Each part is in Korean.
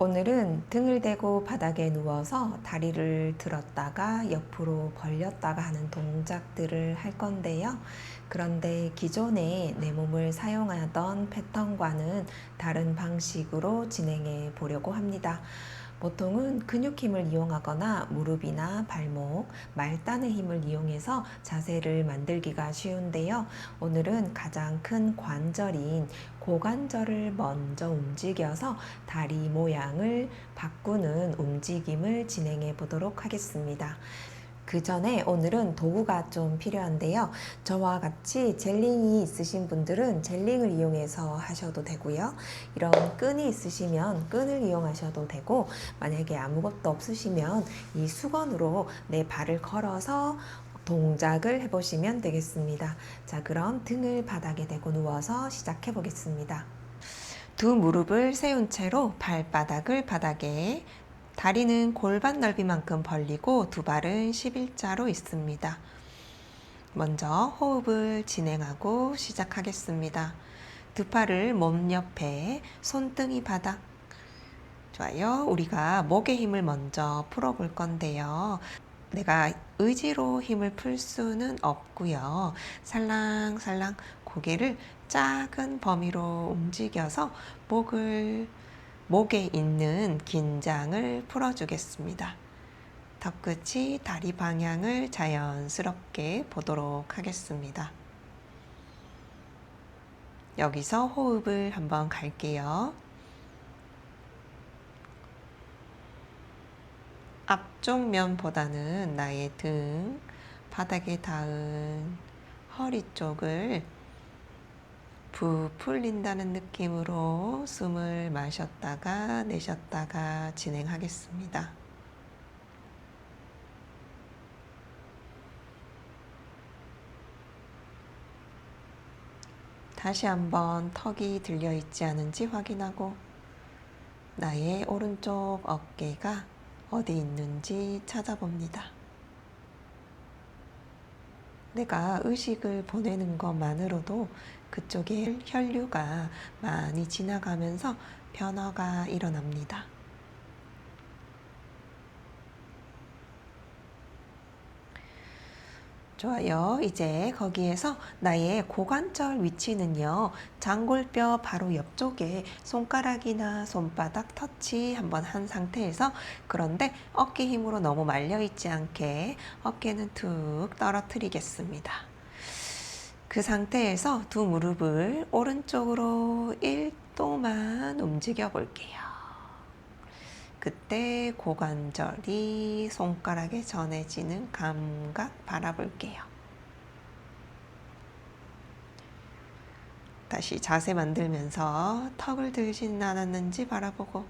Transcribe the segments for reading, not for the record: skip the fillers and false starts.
오늘은 등을 대고 바닥에 누워서 다리를 들었다가 옆으로 벌렸다가 하는 동작들을 할 건데요. 그런데 기존에 내 몸을 사용하던 패턴과는 다른 방식으로 진행해 보려고 합니다. 보통은 근육 힘을 이용하거나 무릎이나 발목, 말단의 힘을 이용해서 자세를 만들기가 쉬운데요. 오늘은 가장 큰 관절인 고관절을 먼저 움직여서 다리 모양을 바꾸는 움직임을 진행해 보도록 하겠습니다. 그 전에 오늘은 도구가 좀 필요한데요. 저와 같이 젤링이 있으신 분들은 젤링을 이용해서 하셔도 되고요. 이런 끈이 있으시면 끈을 이용하셔도 되고, 만약에 아무것도 없으시면 이 수건으로 내 발을 걸어서 동작을 해보시면 되겠습니다. 자, 그럼 등을 바닥에 대고 누워서 시작해 보겠습니다. 두 무릎을 세운 채로 발바닥을 바닥에, 다리는 골반 넓이만큼 벌리고 두 발은 11자로 있습니다. 먼저 호흡을 진행하고 시작하겠습니다. 두 팔을 몸 옆에, 손등이 바닥. 좋아요. 우리가 목의 힘을 먼저 풀어볼 건데요. 내가 의지로 힘을 풀 수는 없고요. 살랑살랑 고개를 작은 범위로 움직여서 목에 있는 긴장을 풀어주겠습니다. 턱끝이 다리 방향을 자연스럽게 보도록 하겠습니다. 여기서 호흡을 한번 갈게요. 앞쪽 면보다는 나의 등, 바닥에 닿은 허리 쪽을 부풀린다는 느낌으로 숨을 마셨다가 내쉬었다가 진행하겠습니다. 다시 한번 턱이 들려 있지 않은지 확인하고 나의 오른쪽 어깨가 어디 있는지 찾아봅니다. 내가 의식을 보내는 것만으로도 그쪽에 혈류가 많이 지나가면서 변화가 일어납니다. 좋아요. 이제 거기에서 나의 고관절 위치는요, 장골뼈 바로 옆쪽에 손가락이나 손바닥 터치 한번 한 상태에서, 그런데 어깨 힘으로 너무 말려있지 않게 어깨는 툭 떨어뜨리겠습니다. 그 상태에서 두 무릎을 오른쪽으로 1도만 움직여 볼게요. 그때 고관절이 손가락에 전해지는 감각 바라볼게요. 다시 자세 만들면서 턱을 들지는 않았는지 바라보고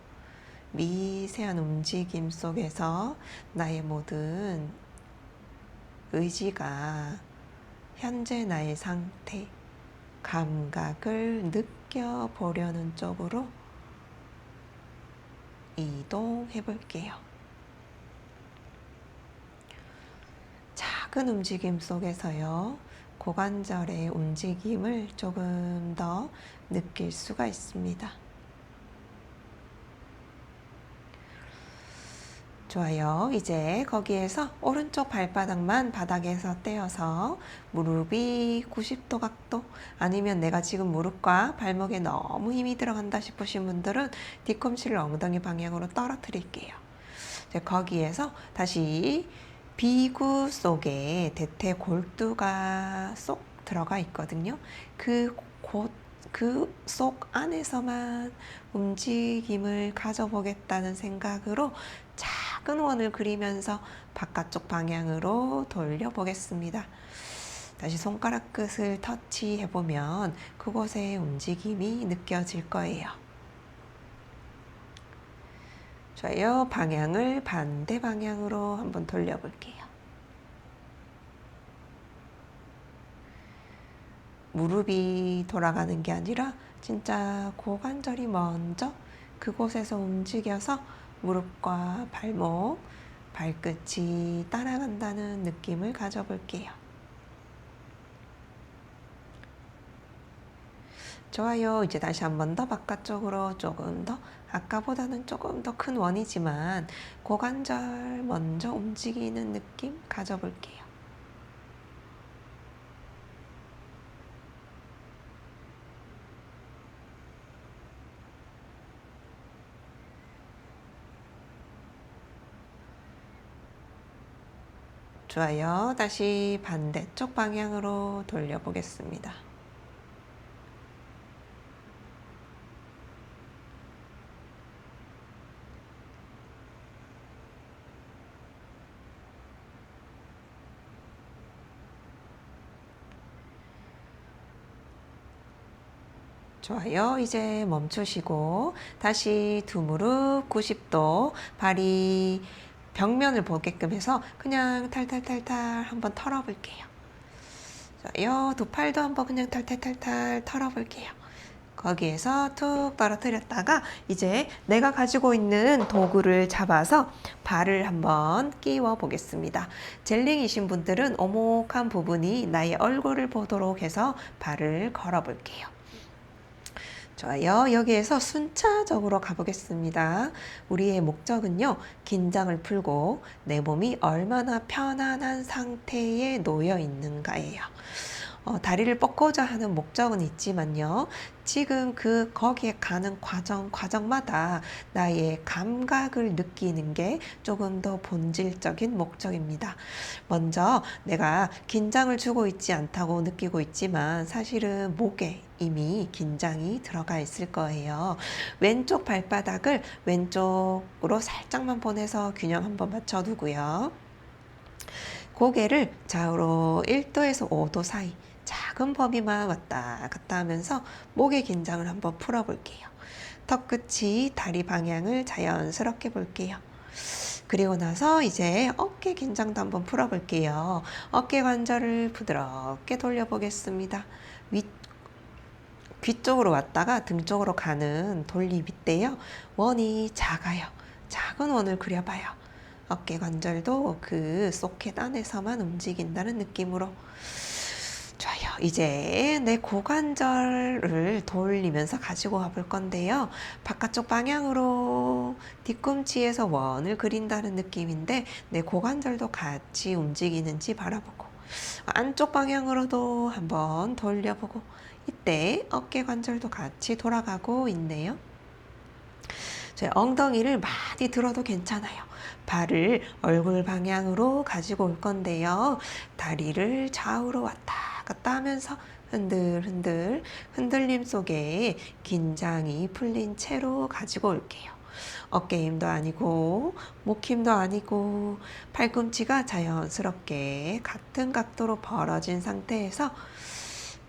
미세한 움직임 속에서 나의 모든 의지가 현재 나의 상태, 감각을 느껴보려는 쪽으로 이동해 볼게요. 작은 움직임 속에서요, 고관절의 움직임을 조금 더 느낄 수가 있습니다. 좋아요. 이제 거기에서 오른쪽 발바닥만 바닥에서 떼어서 무릎이 90도 각도, 아니면 내가 지금 무릎과 발목에 너무 힘이 들어간다 싶으신 분들은 뒤꿈치를 엉덩이 방향으로 떨어뜨릴게요. 이제 거기에서 다시 비구 속에 대퇴 골두가 쏙 들어가 있거든요. 그 속 안에서만 움직임을 가져보겠다는 생각으로 작은 원을 그리면서 바깥쪽 방향으로 돌려보겠습니다. 다시 손가락 끝을 터치해보면 그곳의 움직임이 느껴질 거예요. 좋아요. 방향을 반대 방향으로 한번 돌려볼게요. 무릎이 돌아가는 게 아니라 진짜 고관절이 먼저 그곳에서 움직여서 무릎과 발목, 발끝이 따라간다는 느낌을 가져볼게요. 좋아요. 이제 다시 한 번 더 바깥쪽으로 조금 더 아까보다는 조금 더 큰 원이지만 고관절 먼저 움직이는 느낌 가져볼게요. 좋아요. 다시 반대쪽 방향으로 돌려보겠습니다. 좋아요. 이제 멈추시고 다시 두 무릎 90도 발이 벽면을 보게끔 해서 그냥 탈탈탈탈 한번 털어볼게요. 좋아요. 두 팔도 한번 그냥 탈탈탈탈 털어볼게요. 거기에서 툭 떨어뜨렸다가 이제 내가 가지고 있는 도구를 잡아서 발을 한번 끼워 보겠습니다. 젤링이신 분들은 오목한 부분이 나의 얼굴을 보도록 해서 발을 걸어 볼게요. 좋아요. 여기에서 순차적으로 가보겠습니다. 우리의 목적은요, 긴장을 풀고 내 몸이 얼마나 편안한 상태에 놓여 있는가예요. 다리를 뻗고자 하는 목적은 있지만요. 지금 거기에 가는 과정마다 나의 감각을 느끼는 게 조금 더 본질적인 목적입니다. 먼저 내가 긴장을 주고 있지 않다고 느끼고 있지만 사실은 목에 이미 긴장이 들어가 있을 거예요. 왼쪽 발바닥을 왼쪽으로 살짝만 보내서 균형 한번 맞춰두고요. 고개를 좌우로 1도에서 5도 사이 작은 범위만 왔다 갔다 하면서 목의 긴장을 한번 풀어볼게요. 턱끝이 다리 방향을 자연스럽게 볼게요. 그리고 나서 이제 어깨 긴장도 한번 풀어볼게요. 어깨 관절을 부드럽게 돌려보겠습니다. 귀 쪽으로 왔다가 등 쪽으로 가는 돌림인데요. 원이 작아요. 작은 원을 그려봐요. 어깨 관절도 그 소켓 안에서만 움직인다는 느낌으로. 좋아요. 이제 내 고관절을 돌리면서 가지고 가볼 건데요. 바깥쪽 방향으로 뒤꿈치에서 원을 그린다는 느낌인데 내 고관절도 같이 움직이는지 바라보고 안쪽 방향으로도 한번 돌려보고 이때 어깨 관절도 같이 돌아가고 있네요. 제 엉덩이를 많이 들어도 괜찮아요. 발을 얼굴 방향으로 가지고 올 건데요. 다리를 좌우로 왔다 갔다 하면서 흔들흔들 흔들림 속에 긴장이 풀린 채로 가지고 올게요. 어깨 힘도 아니고 목 힘도 아니고 팔꿈치가 자연스럽게 같은 각도로 벌어진 상태에서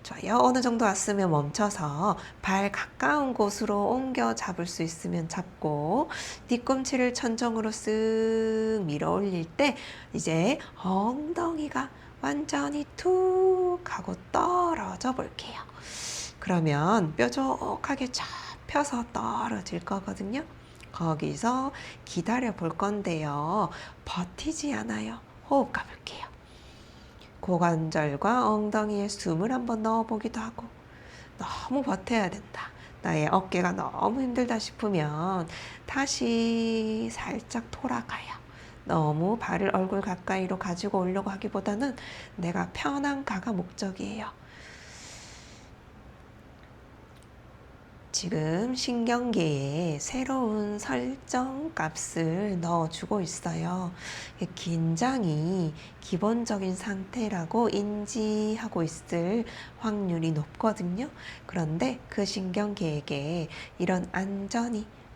좋아요. 어느 정도 왔으면 멈춰서 발 가까운 곳으로 옮겨 잡을 수 있으면 잡고 뒤꿈치를 천정으로 쓱 밀어 올릴 때 이제 엉덩이가 완전히 툭 하고 떨어져 볼게요. 그러면 뾰족하게 쫙 펴서 떨어질 거거든요. 거기서 기다려 볼 건데요. 버티지 않아요. 호흡 가볼게요. 고관절과 엉덩이에 숨을 한번 넣어보기도 하고 너무 버텨야 된다. 나의 어깨가 너무 힘들다 싶으면 다시 살짝 돌아가요. 너무 발을 얼굴 가까이로 가지고 오려고 하기보다는 내가 편한 가가 목적이에요. 지금 신경계에 새로운 설정 값을 넣어주고 있어요. 긴장이 기본적인 상태라고 인지하고 있을 확률이 높거든요. 그런데 그 신경계에게 이런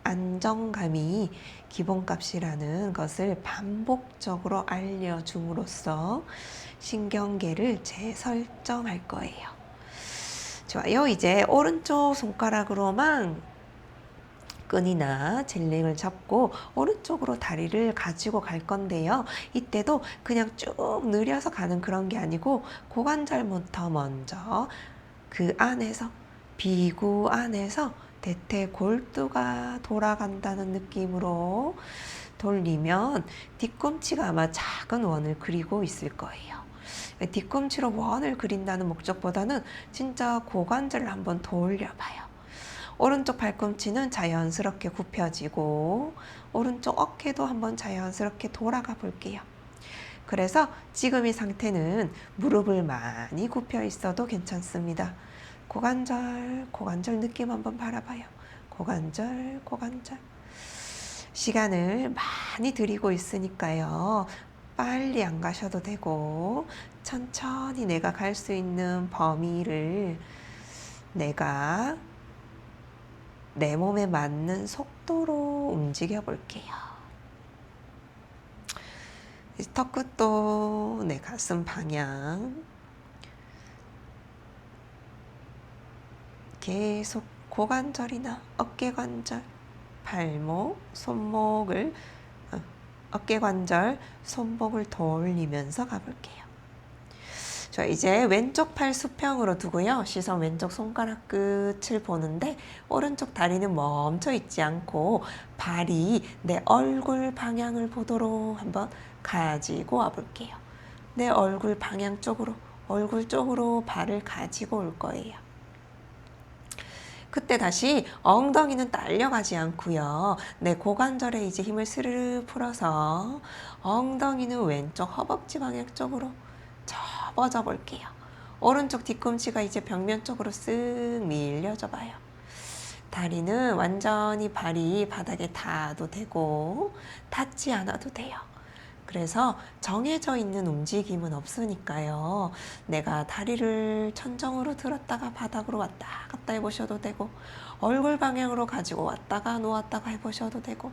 안정감이 기본값이라는 것을 반복적으로 알려줌으로써 신경계를 재설정할 거예요. 좋아요. 이제 오른쪽 손가락으로만 끈이나 젤링을 잡고 오른쪽으로 다리를 가지고 갈 건데요. 이때도 그냥 쭉 느려서 가는 그런 게 아니고 고관절부터 먼저 그 안에서 비구 안에서 대퇴골두가 돌아간다는 느낌으로 돌리면 뒤꿈치가 아마 작은 원을 그리고 있을 거예요. 뒤꿈치로 원을 그린다는 목적보다는 진짜 고관절을 한번 돌려봐요. 오른쪽 발꿈치는 자연스럽게 굽혀지고 오른쪽 어깨도 한번 자연스럽게 돌아가 볼게요. 그래서 지금 이 상태는 무릎을 많이 굽혀 있어도 괜찮습니다. 고관절 느낌 한번 바라봐요. 고관절. 시간을 많이 들이고 있으니까요. 빨리 안 가셔도 되고 천천히 내가 갈 수 있는 범위를 내가 내 몸에 맞는 속도로 움직여 볼게요. 턱끝도 내 가슴 방향 계속 고관절이나 어깨관절, 발목, 손목을 어깨관절, 손목을 돌리면서 가볼게요. 자, 이제 왼쪽 팔 수평으로 두고요. 시선 왼쪽 손가락 끝을 보는데 오른쪽 다리는 멈춰 있지 않고 발이 내 얼굴 방향을 보도록 한번 가지고 와 볼게요. 내 얼굴 방향 쪽으로, 얼굴 쪽으로 발을 가지고 올 거예요. 그때 다시 엉덩이는 딸려가지 않고요. 내 고관절에 이제 힘을 스르르 풀어서 엉덩이는 왼쪽 허벅지 방향 쪽으로 접어져 볼게요. 오른쪽 뒤꿈치가 이제 벽면 쪽으로 쓱 밀려져 봐요. 다리는 완전히 발이 바닥에 닿아도 되고 닿지 않아도 돼요. 그래서 정해져 있는 움직임은 없으니까요. 내가 다리를 천정으로 들었다가 바닥으로 왔다 갔다 해보셔도 되고 얼굴 방향으로 가지고 왔다가 놓았다가 해보셔도 되고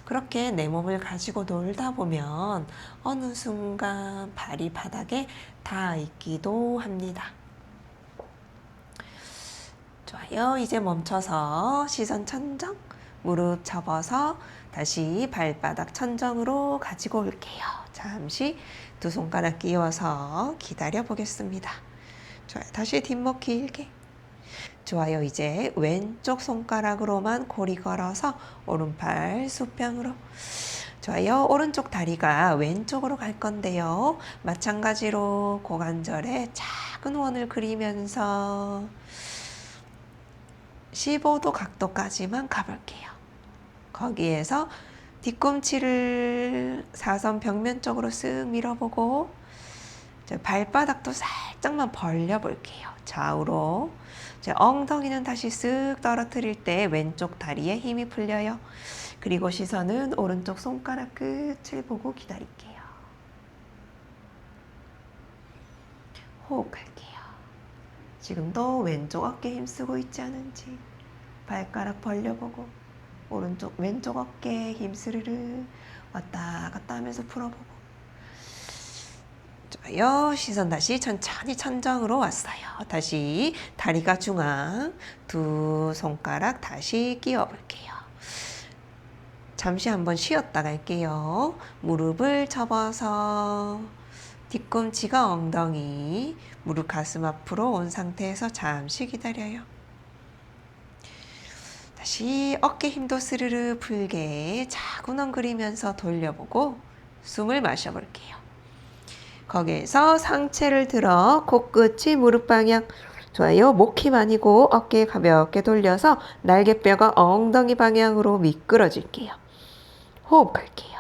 그렇게 내 몸을 가지고 놀다 보면 어느 순간 발이 바닥에 닿아 있기도 합니다. 좋아요. 이제 멈춰서 시선 천정, 무릎 접어서 다시 발바닥 천정으로 가지고 올게요. 잠시 두 손가락 끼워서 기다려 보겠습니다. 좋아요. 다시 뒷목 길게. 좋아요. 이제 왼쪽 손가락으로만 고리 걸어서 오른팔 수평으로. 좋아요. 오른쪽 다리가 왼쪽으로 갈 건데요. 마찬가지로 고관절에 작은 원을 그리면서 15도 각도까지만 가볼게요. 거기에서 뒤꿈치를 사선 벽면 쪽으로 쓱 밀어보고 발바닥도 살짝만 벌려볼게요. 좌우로. 엉덩이는 다시 쓱 떨어뜨릴 때 왼쪽 다리에 힘이 풀려요. 그리고 시선은 오른쪽 손가락 끝을 보고 기다릴게요. 호흡할게요. 지금도 왼쪽 어깨 힘쓰고 있지 않은지 발가락 벌려보고 왼쪽 어깨에 힘 스르르 왔다 갔다 하면서 풀어보고 좋아요. 시선 다시 천천히 천정으로 왔어요. 다시 다리가 중앙 두 손가락 다시 끼워 볼게요. 잠시 한번 쉬었다 갈게요. 무릎을 접어서 뒤꿈치가 엉덩이, 무릎 가슴 앞으로 온 상태에서 잠시 기다려요. 다시 어깨 힘도 스르르 풀게 자구멍 그리면서 돌려보고 숨을 마셔볼게요. 거기에서 상체를 들어 코끝이 무릎 방향. 좋아요. 목 힘 아니고 어깨 가볍게 돌려서 날개뼈가 엉덩이 방향으로 미끄러질게요. 호흡할게요.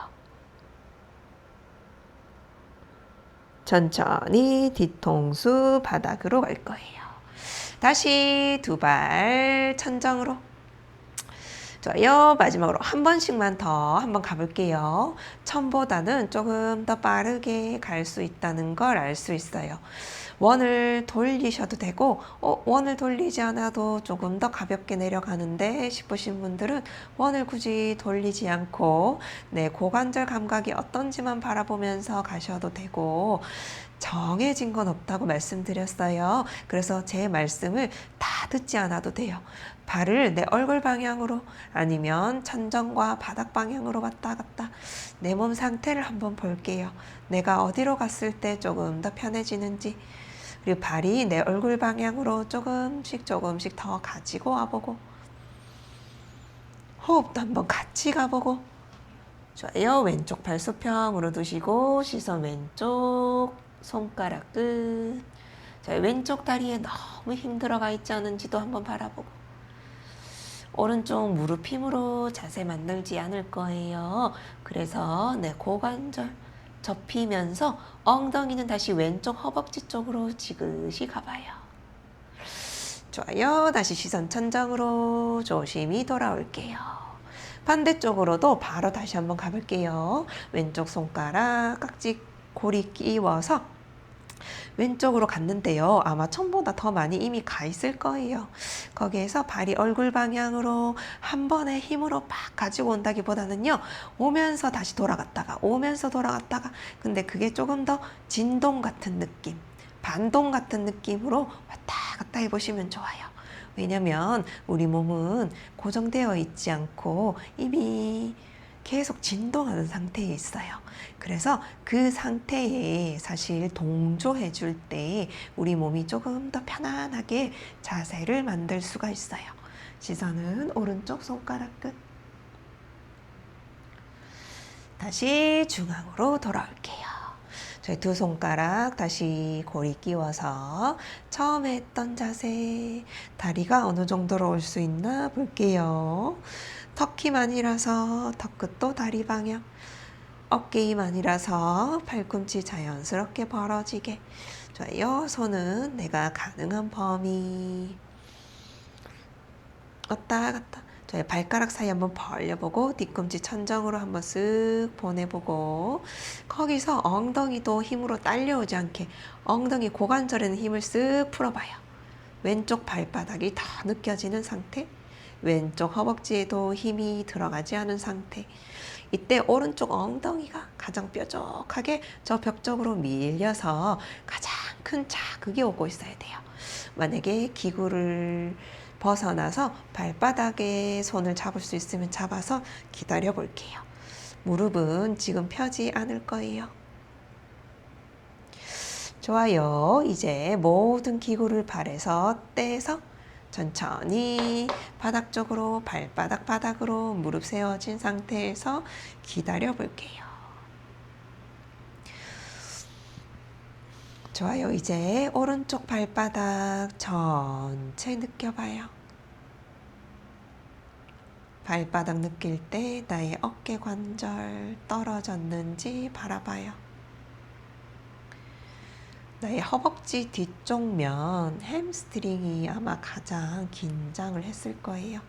천천히 뒤통수 바닥으로 갈 거예요. 다시 두 발 천정으로. 좋아요. 마지막으로 한 번씩만 더 한번 가볼게요. 처음보다는 조금 더 빠르게 갈 수 있다는 걸 알 수 있어요. 원을 돌리셔도 되고 원을 돌리지 않아도 조금 더 가볍게 내려가는데 싶으신 분들은 원을 굳이 돌리지 않고 내 고관절 감각이 어떤지만 바라보면서 가셔도 되고 정해진 건 없다고 말씀드렸어요. 그래서 제 말씀을 다 듣지 않아도 돼요. 발을 내 얼굴 방향으로 아니면 천정과 바닥 방향으로 왔다 갔다 내 몸 상태를 한번 볼게요. 내가 어디로 갔을 때 조금 더 편해지는지 그리고 발이 내 얼굴 방향으로 조금씩 더 가지고 와보고 호흡도 한번 같이 가보고 좋아요. 왼쪽 발 수평으로 두시고 시선 왼쪽 손가락 끝. 자, 왼쪽 다리에 너무 힘 들어가 있지 않은지도 한번 바라보고, 오른쪽 무릎 힘으로 자세 만들지 않을 거예요. 그래서 내 고관절 접히면서 엉덩이는 다시 왼쪽 허벅지 쪽으로 지그시 가봐요. 좋아요. 다시 시선 천장으로 조심히 돌아올게요. 반대쪽으로도 바로 다시 한번 가볼게요. 왼쪽 손가락 깍지 고리 끼워서 왼쪽으로 갔는데요. 아마 처음보다 더 많이 이미 가 있을 거예요. 거기에서 발이 얼굴 방향으로 한 번에 힘으로 팍 가지고 온다기보다는요. 오면서 다시 돌아갔다가 오면서 돌아갔다가, 근데 그게 조금 더 진동 같은 느낌, 반동 같은 느낌으로 왔다 갔다 해보시면 좋아요. 왜냐면 우리 몸은 고정되어 있지 않고 이미 계속 진동하는 상태에 있어요. 그래서 그 상태에 사실 동조해 줄 때 우리 몸이 조금 더 편안하게 자세를 만들 수가 있어요. 시선은 오른쪽 손가락 끝. 다시 중앙으로 돌아올게요. 저희 두 손가락 다시 고리 끼워서 처음에 했던 자세, 다리가 어느 정도로 올 수 있나 볼게요. 턱힘아니라서 턱끝도 다리 방향, 어깨 힘아니라서 팔꿈치 자연스럽게 벌어지게. 좋아요. 손은 내가 가능한 범위 왔다 갔다. 저희 발가락 사이 한번 벌려보고 뒤꿈치 천정으로 한번 쓱 보내보고, 거기서 엉덩이도 힘으로 딸려오지 않게 엉덩이 고관절에는 힘을 쓱 풀어봐요. 왼쪽 발바닥이 더 느껴지는 상태, 왼쪽 허벅지에도 힘이 들어가지 않은 상태. 이때 오른쪽 엉덩이가 가장 뾰족하게 저 벽 쪽으로 밀려서 가장 큰 자극이 오고 있어야 돼요. 만약에 기구를 벗어나서 발바닥에 손을 잡을 수 있으면 잡아서 기다려 볼게요. 무릎은 지금 펴지 않을 거예요. 좋아요. 이제 모든 기구를 발에서 떼서 천천히 바닥 쪽으로, 발바닥 바닥으로 무릎 세워진 상태에서 기다려 볼게요. 좋아요. 이제 오른쪽 발바닥 전체 느껴봐요. 발바닥 느낄 때 나의 어깨 관절 떨어졌는지 바라봐요. 나의 허벅지 뒤쪽 면, 햄스트링이 아마 가장 긴장을 했을 거예요.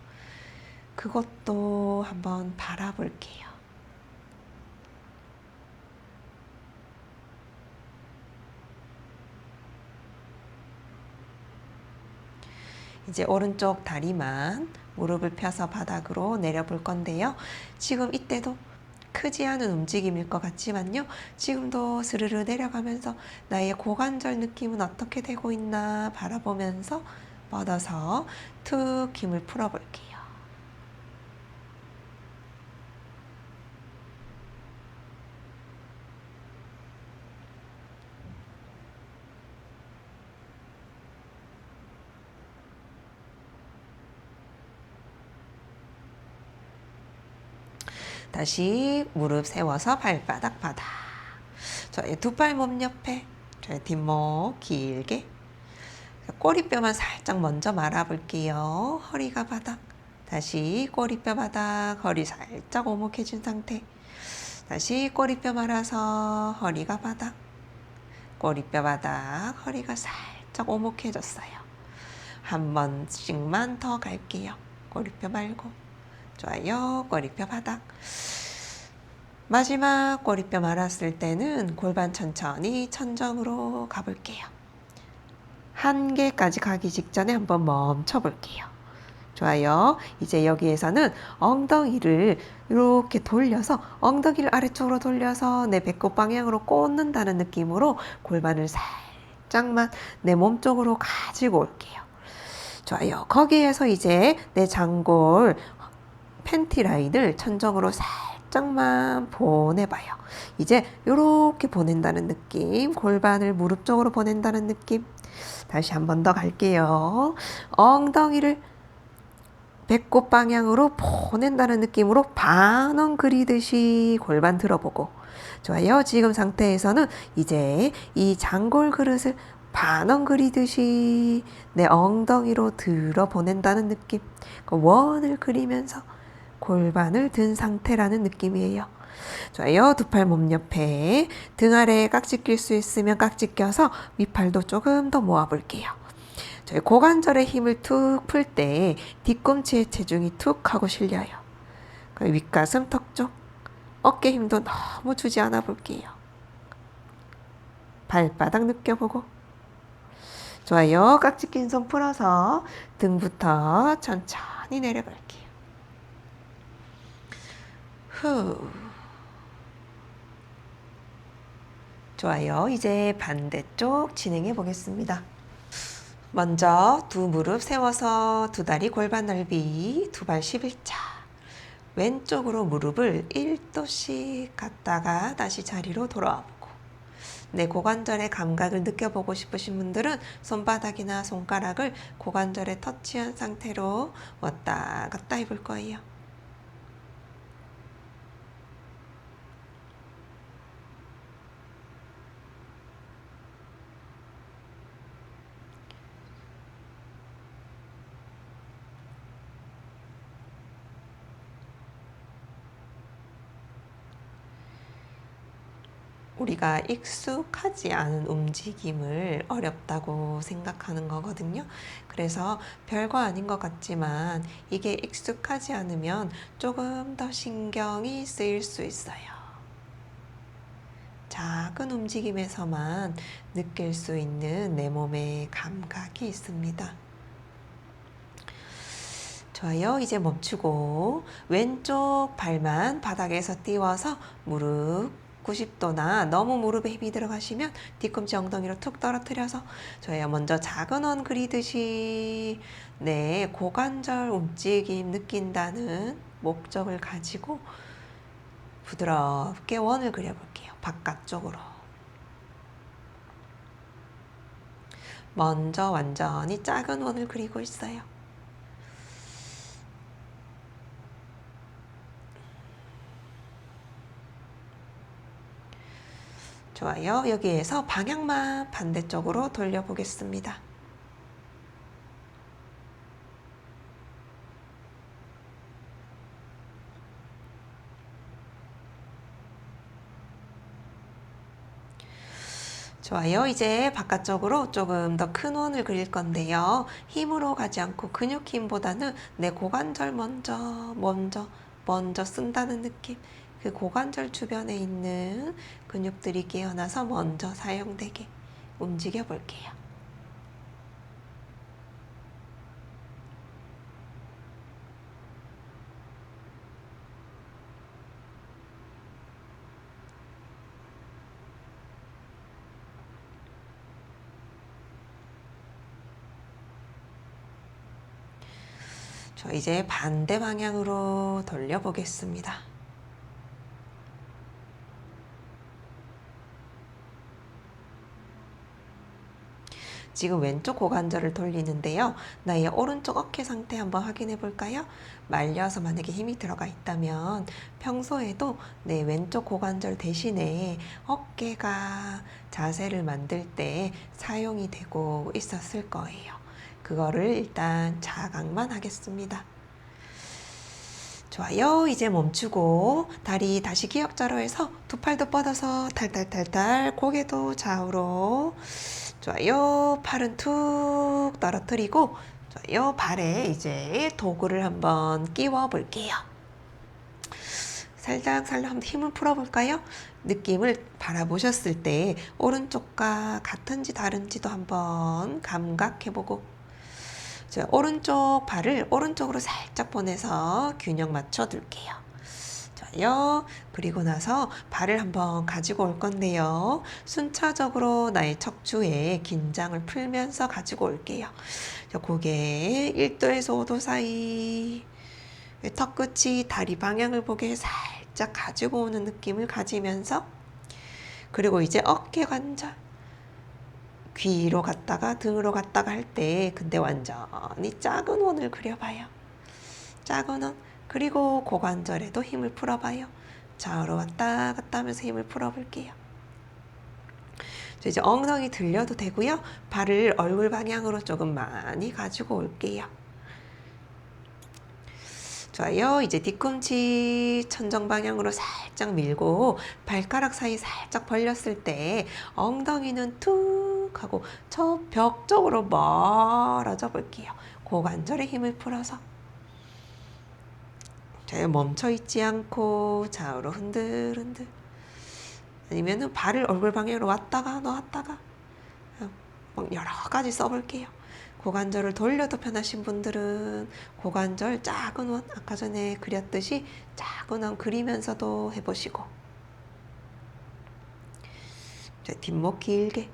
그것도 한번 바라볼게요. 이제 오른쪽 다리만 무릎을 펴서 바닥으로 내려볼 건데요. 지금 이때도 크지 않은 움직임일 것 같지만요. 지금도 스르르 내려가면서 나의 고관절 느낌은 어떻게 되고 있나 바라보면서 뻗어서 툭 힘을 풀어볼게요. 다시 무릎 세워서 발바닥 바닥. 저의 두 팔 몸 옆에 저의 뒷목 길게. 꼬리뼈만 살짝 먼저 말아볼게요. 허리가 바닥. 다시 꼬리뼈 바닥, 허리 살짝 오목해진 상태. 다시 꼬리뼈 말아서 허리가 바닥. 꼬리뼈 바닥, 허리가 살짝 오목해졌어요. 한 번씩만 더 갈게요. 꼬리뼈 말고. 좋아요. 꼬리뼈 바닥. 마지막 꼬리뼈 말았을 때는 골반 천천히 천정으로 가볼게요. 한개까지 가기 직전에 한번 멈춰 볼게요. 좋아요. 이제 여기에서는 엉덩이를 이렇게 돌려서, 엉덩이를 아래쪽으로 돌려서 내 배꼽 방향으로 꽂는다는 느낌으로 골반을 살짝만 내 몸 쪽으로 가지고 올게요. 좋아요. 거기에서 이제 내 장골 팬티 라인을 천정으로 살짝만 보내봐요. 이제 이렇게 보낸다는 느낌, 골반을 무릎 쪽으로 보낸다는 느낌. 다시 한 번 더 갈게요. 엉덩이를 배꼽 방향으로 보낸다는 느낌으로 반원 그리듯이 골반 들어보고. 좋아요. 지금 상태에서는 이제 이 장골 그릇을 반원 그리듯이 내 엉덩이로 들어 보낸다는 느낌. 그 원을 그리면서 골반을 든 상태라는 느낌이에요. 좋아요. 두 팔 몸 옆에 등 아래에 깍지 낄 수 있으면 깍지 껴서 윗팔도 조금 더 모아볼게요. 저희 고관절에 힘을 툭 풀 때 뒤꿈치에 체중이 툭 하고 실려요. 윗가슴 턱 쪽 어깨 힘도 너무 주지 않아 볼게요. 발바닥 느껴보고. 좋아요. 깍지 낀 손 풀어서 등부터 천천히 내려갈게요. 후. 좋아요. 이제 반대쪽 진행해 보겠습니다. 먼저 두 무릎 세워서 두 다리 골반 넓이, 두 발 11자. 왼쪽으로 무릎을 1도씩 갔다가 다시 자리로 돌아와 보고. 내 고관절의 감각을 느껴보고 싶으신 분들은 손바닥이나 손가락을 고관절에 터치한 상태로 왔다 갔다 해볼 거예요. 우리가 익숙하지 않은 움직임을 어렵다고 생각하는 거거든요. 그래서 별거 아닌 것 같지만 이게 익숙하지 않으면 조금 더 신경이 쓰일 수 있어요. 작은 움직임에서만 느낄 수 있는 내 몸의 감각이 있습니다. 좋아요. 이제 멈추고 왼쪽 발만 바닥에서 띄워서 무릎 90도나 너무 무릎에 힘이 들어가시면 뒤꿈치 엉덩이로 툭 떨어뜨려서 좋아요. 먼저 작은 원 그리듯이 네, 고관절 움직임 느낀다는 목적을 가지고 부드럽게 원을 그려볼게요. 바깥쪽으로. 먼저 완전히 작은 원을 그리고 있어요. 좋아요. 여기에서 방향만 반대쪽으로 돌려보겠습니다. 좋아요. 이제 바깥쪽으로 조금 더 큰 원을 그릴 건데요. 힘으로 가지 않고 근육 힘보다는 내 고관절 먼저 쓴다는 느낌. 그 고관절 주변에 있는 근육들이 깨어나서 먼저 사용되게 움직여 볼게요. 저 이제 반대 방향으로 돌려보겠습니다. 지금 왼쪽 고관절을 돌리는데요. 나의 오른쪽 어깨 상태 한번 확인해 볼까요? 말려서 만약에 힘이 들어가 있다면 평소에도 내 왼쪽 고관절 대신에 어깨가 자세를 만들 때 사용이 되고 있었을 거예요. 그거를 일단 자각만 하겠습니다. 좋아요. 이제 멈추고 다리 다시 기역자로 해서 두 팔도 뻗어서 탈탈탈탈 고개도 좌우로. 좋아요. 팔은 툭 떨어뜨리고 좋아요. 발에 이제 도구를 한번 끼워 볼게요. 살짝 한번 힘을 풀어볼까요? 느낌을 바라보셨을 때 오른쪽과 같은지 다른지도 한번 감각해보고 오른쪽 발을 오른쪽으로 살짝 보내서 균형 맞춰 둘게요. 좋아요. 그리고 나서 발을 한번 가지고 올 건데요. 순차적으로 나의 척추에 긴장을 풀면서 가지고 올게요. 고개 1도에서 5도 사이 턱끝이 다리 방향을 보게 살짝 가지고 오는 느낌을 가지면서 그리고 이제 어깨 관절 귀로 갔다가 등으로 갔다가 할 때 근데 완전히 작은 원을 그려봐요. 작은 원. 그리고 고관절에도 힘을 풀어봐요. 좌우로 왔다 갔다 하면서 힘을 풀어볼게요. 이제 엉덩이 들려도 되고요. 발을 얼굴 방향으로 조금 많이 가지고 올게요. 좋아요. 이제 뒤꿈치 천정 방향으로 살짝 밀고 발가락 사이 살짝 벌렸을 때 엉덩이는 툭 하고 저 벽 쪽으로 멀어져 볼게요. 고관절에 힘을 풀어서 멈춰 있지 않고 좌우로 흔들흔들, 아니면은 발을 얼굴 방향으로 왔다가 놨다가 여러 가지 써볼게요. 고관절을 돌려도 편하신 분들은 고관절 작은 원, 아까 전에 그렸듯이 작은 원 그리면서도 해보시고, 뒷목 길게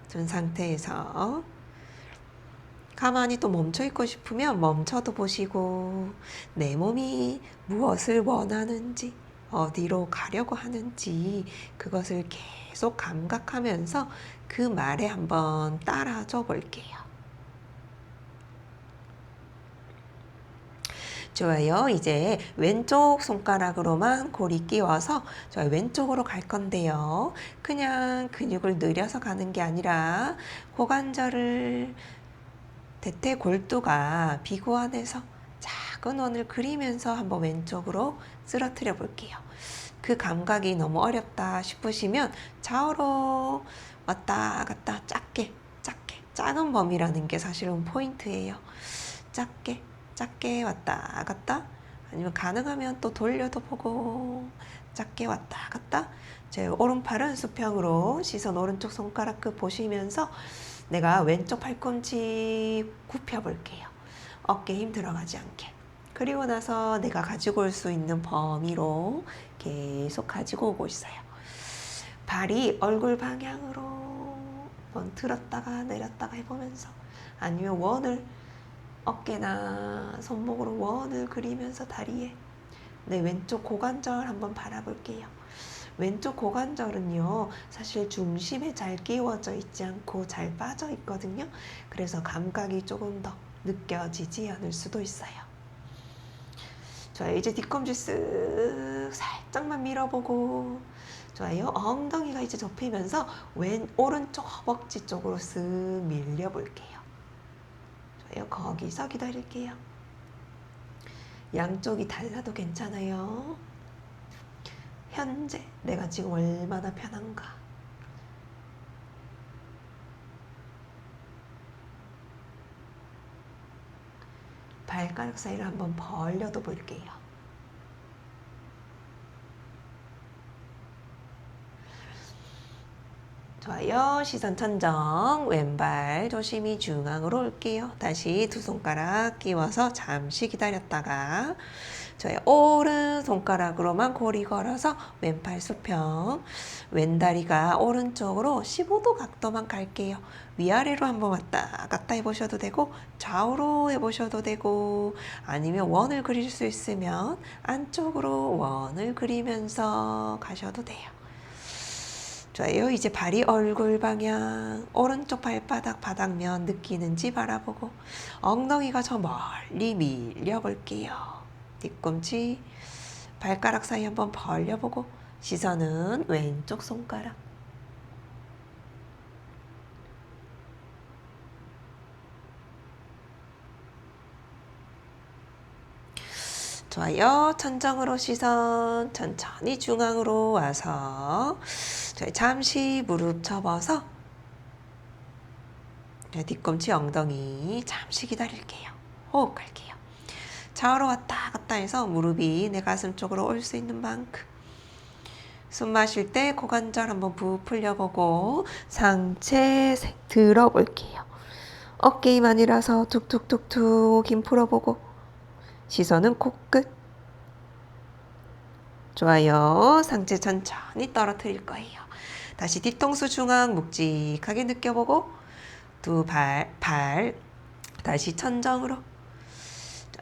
둔 상태에서 가만히 또 멈춰 있고 싶으면 멈춰도 보시고, 내 몸이 무엇을 원하는지, 어디로 가려고 하는지 그것을 계속 감각하면서 그 말에 한번 따라줘 볼게요. 좋아요. 이제 왼쪽 손가락으로만 고리 끼워서 저희 왼쪽으로 갈 건데요. 그냥 근육을 늘려서 가는 게 아니라 고관절을 대퇴 골두가 비고안에서 작은 원을 그리면서 한번 왼쪽으로 쓰러뜨려 볼게요. 그 감각이 너무 어렵다 싶으시면 좌우로 왔다 갔다 작게 작은 범위라는 게 사실은 포인트예요. 작게 왔다 갔다, 아니면 가능하면 또 돌려도 보고 작게 왔다 갔다. 제 오른팔은 수평으로 시선 오른쪽 손가락 끝 보시면서 내가 왼쪽 팔꿈치 굽혀 볼게요. 어깨 힘 들어가지 않게. 그리고 나서 내가 가지고 올 수 있는 범위로 계속 가지고 오고 있어요. 발이 얼굴 방향으로 들었다가 내렸다가 해보면서, 아니면 원을 어깨나 손목으로 원을 그리면서 다리에 내 왼쪽 고관절 한번 바라볼게요. 왼쪽 고관절은요, 사실 중심에 잘 끼워져 있지 않고 잘 빠져 있거든요. 그래서 감각이 조금 더 느껴지지 않을 수도 있어요. 좋아요. 이제 뒤꿈치 쓱 살짝만 밀어보고, 좋아요. 엉덩이가 이제 접히면서 오른쪽 허벅지 쪽으로 쓱 밀려볼게요. 좋아요. 거기서 기다릴게요. 양쪽이 달라도 괜찮아요. 현재 내가 지금 얼마나 편한가. 발가락 사이를 한번 벌려도 볼게요. 좋아요. 시선 천정. 왼발 조심히 중앙으로 올게요. 다시 두 손가락 끼워서 잠시 기다렸다가, 저의 오른 손가락으로만 고리 걸어서 왼팔 수평, 왼다리가 오른쪽으로 15도 각도만 갈게요. 위아래로 한번 왔다 갔다 해보셔도 되고, 좌우로 해보셔도 되고, 아니면 원을 그릴 수 있으면 안쪽으로 원을 그리면서 가셔도 돼요. 좋아요. 이제 발이 얼굴 방향, 오른쪽 발바닥 바닥면 느끼는지 바라보고, 엉덩이가 저 멀리 밀려볼게요. 뒤꿈치, 발가락 사이 한번 벌려보고, 시선은 왼쪽 손가락. 좋아요. 천정으로 시선 천천히 중앙으로 와서 잠시 무릎 접어서 뒤꿈치 엉덩이 잠시 기다릴게요. 호흡 갈게요. 좌우로 왔다 갔다 해서 무릎이 내 가슴 쪽으로 올 수 있는 만큼. 숨 마실 때 고관절 한번 부풀려보고 상체 들어볼게요. 어깨 힘 아니라서 툭툭툭툭 힘 풀어보고, 시선은 코끝. 좋아요. 상체 천천히 떨어뜨릴 거예요. 다시 뒤통수 중앙 묵직하게 느껴보고, 두 발 다시 천정으로.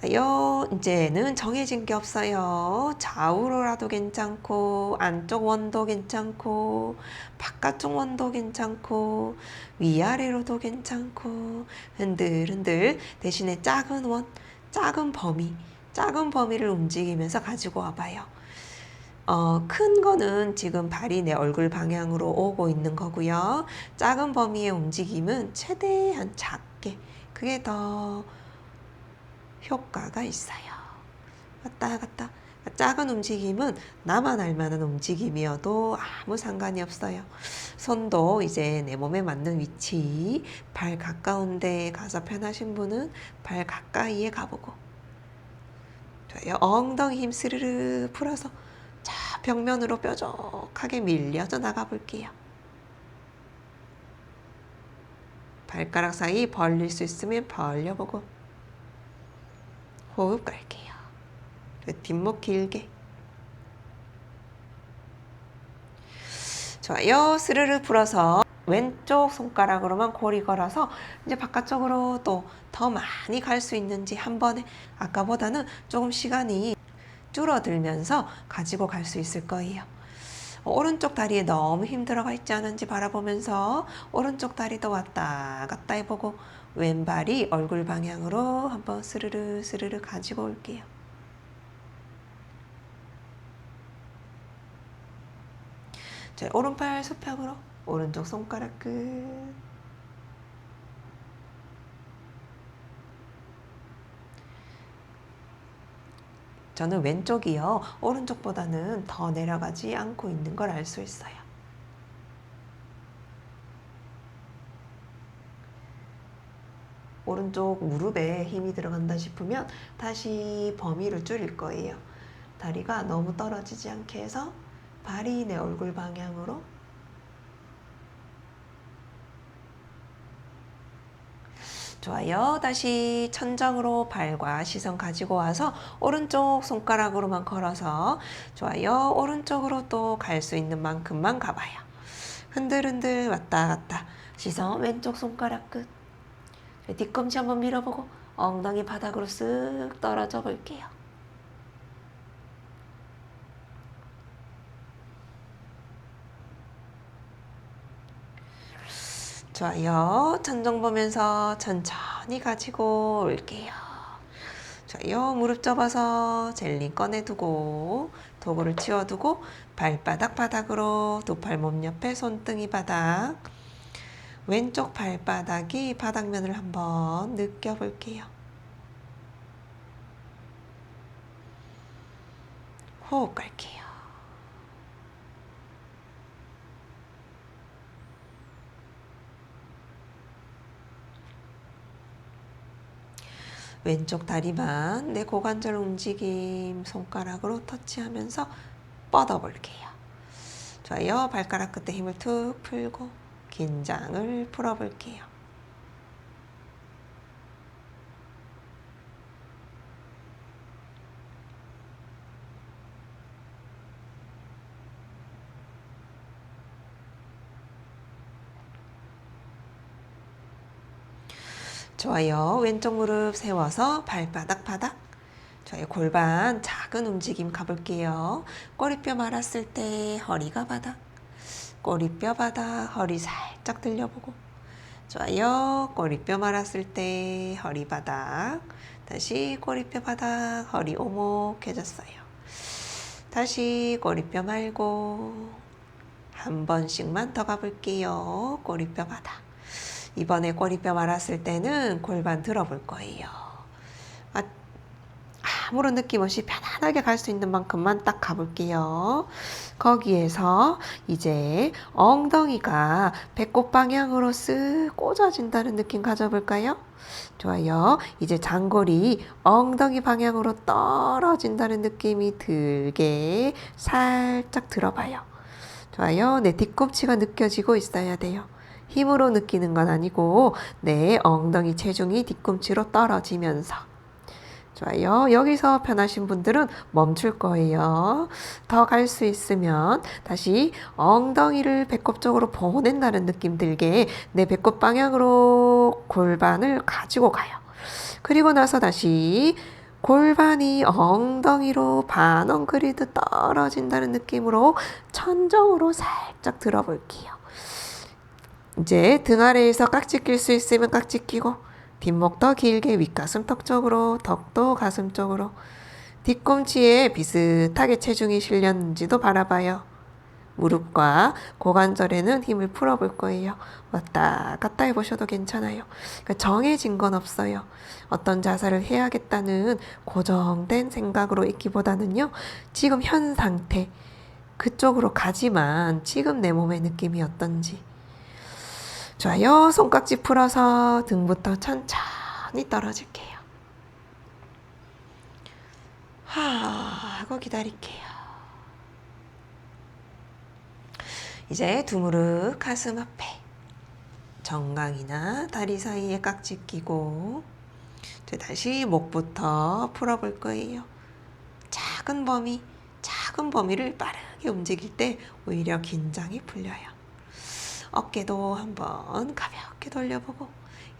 좋아요. 이제는 정해진 게 없어요. 좌우로라도 괜찮고, 안쪽 원도 괜찮고, 바깥쪽 원도 괜찮고, 위아래로도 괜찮고, 흔들흔들. 대신에 작은 원, 작은 범위, 작은 범위를 움직이면서 가지고 와봐요. 큰 거는 지금 발이 내 얼굴 방향으로 오고 있는 거고요. 작은 범위의 움직임은 최대한 작게, 그게 더 효과가 있어요. 왔다 갔다. 작은 움직임은 나만 알 만한 움직임이어도 아무 상관이 없어요. 손도 이제 내 몸에 맞는 위치, 발 가까운 데 가서 편하신 분은 발 가까이에 가보고, 좋아요. 엉덩이 힘 스르르 풀어서 자, 벽면으로 뾰족하게 밀려서 나가 볼게요. 발가락 사이 벌릴 수 있으면 벌려보고, 호흡 갈게요. 뒷목 길게. 좋아요. 스르르 풀어서 왼쪽 손가락으로만 골이 걸어서 이제 바깥쪽으로 또 더 많이 갈 수 있는지 한 번에, 아까보다는 조금 시간이 줄어들면서 가지고 갈 수 있을 거예요. 오른쪽 다리에 너무 힘 들어가 있지 않은지 바라보면서 오른쪽 다리도 왔다 갔다 해보고, 왼발이 얼굴 방향으로 한번 스르르 스르르 가지고 올게요. 자, 오른팔 수평으로 오른쪽 손가락 끝. 저는 왼쪽이요, 오른쪽보다는 더 내려가지 않고 있는 걸 알 수 있어요. 오른쪽 무릎에 힘이 들어간다 싶으면 다시 범위를 줄일 거예요. 다리가 너무 떨어지지 않게 해서 발이 내 얼굴 방향으로. 좋아요. 다시 천정으로 발과 시선 가지고 와서 오른쪽 손가락으로만 걸어서, 좋아요. 오른쪽으로 또 갈 수 있는 만큼만 가봐요. 흔들흔들 왔다 갔다. 시선 왼쪽 손가락 끝. 뒤꿈치 한번 밀어보고 엉덩이 바닥으로 쓱 떨어져 볼게요. 좋아요. 천정 보면서 천천히 가지고 올게요. 좋아요. 무릎 접어서 젤리 꺼내두고 도구를 치워두고 발바닥 바닥으로, 두 팔 몸 옆에 손등이 바닥, 왼쪽 발바닥이 바닥면을 한번 느껴볼게요. 호흡 갈게요. 왼쪽 다리만 내 고관절 움직임 손가락으로 터치하면서 뻗어볼게요. 좋아요. 발가락 끝에 힘을 툭 풀고 긴장을 풀어볼게요. 좋아요. 왼쪽 무릎 세워서 발바닥 바닥. 좋아요. 골반 작은 움직임 가볼게요. 꼬리뼈 말았을 때 허리가 바닥. 꼬리뼈 바닥, 허리 살짝 들려보고. 좋아요. 꼬리뼈 말았을 때 허리 바닥. 다시 꼬리뼈 바닥, 허리 오목해졌어요. 다시 꼬리뼈 말고 한 번씩만 더 가볼게요. 꼬리뼈 바닥. 이번에 꼬리뼈 말았을 때는 골반 들어볼 거예요. 아무런 느낌 없이 편안하게 갈 수 있는 만큼만 딱 가볼게요. 거기에서 이제 엉덩이가 배꼽 방향으로 쓱 꽂아진다는 느낌 가져볼까요? 좋아요. 이제 장골이 엉덩이 방향으로 떨어진다는 느낌이 들게 살짝 들어봐요. 좋아요. 내 뒤꿈치가 느껴지고 있어야 돼요. 힘으로 느끼는 건 아니고 내 엉덩이 체중이 뒤꿈치로 떨어지면서. 좋아요. 여기서 편하신 분들은 멈출 거예요. 더 갈 수 있으면 다시 엉덩이를 배꼽 쪽으로 보낸다는 느낌 들게 내 배꼽 방향으로 골반을 가지고 가요. 그리고 나서 다시 골반이 엉덩이로 반원 그리듯 떨어진다는 느낌으로 천정으로 살짝 들어볼게요. 이제 등 아래에서 깍지 낄 수 있으면 깍지 끼고, 뒷목 더 길게 윗가슴 턱 쪽으로, 턱도 가슴 쪽으로. 뒤꿈치에 비슷하게 체중이 실렸는지도 바라봐요. 무릎과 고관절에는 힘을 풀어볼 거예요. 왔다 갔다 해보셔도 괜찮아요. 그러니까 정해진 건 없어요. 어떤 자세를 해야겠다는 고정된 생각으로 있기보다는요. 지금 현 상태 그쪽으로 가지만 지금 내 몸의 느낌이 어떤지. 좋아요. 손깍지 풀어서 등부터 천천히 떨어질게요. 하고 기다릴게요. 이제 두 무릎 가슴 앞에 정강이나 다리 사이에 깍지 끼고 다시 목부터 풀어볼 거예요. 작은 범위를 빠르게 움직일 때 오히려 긴장이 풀려요. 어깨도 한번 가볍게 돌려보고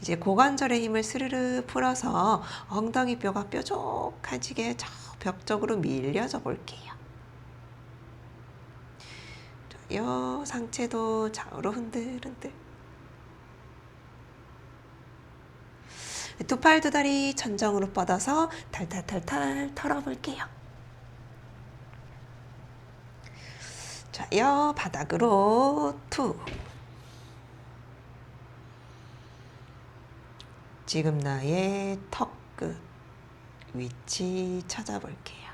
이제 고관절의 힘을 스르르 풀어서 엉덩이 뼈가 뾰족해지게 저 벽 쪽으로 밀려져 볼게요. 요 상체도 좌우로 흔들흔들. 두 팔 두 다리 천정으로 뻗어서 탈탈탈탈 털어볼게요. 좋아요. 바닥으로 툭. 지금 나의 턱끝 위치 찾아볼게요.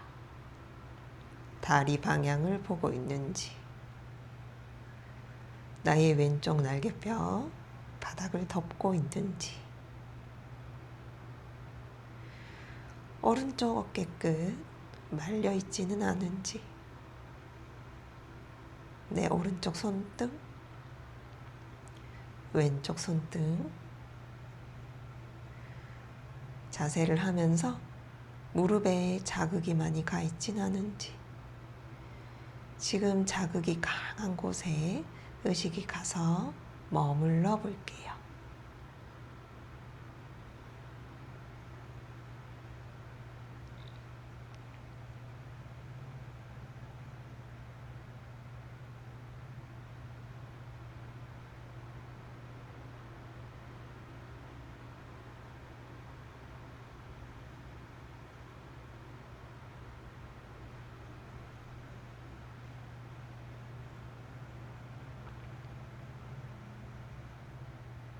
다리 방향을 보고 있는지. 나의 왼쪽 날개뼈 바닥을 덮고 있는지. 오른쪽 어깨 끝 말려 있지는 않은지. 내 오른쪽 손등, 왼쪽 손등. 자세를 하면서 무릎에 자극이 많이 가 있진 않은지. 지금 자극이 강한 곳에 의식이 가서 머물러 볼게요.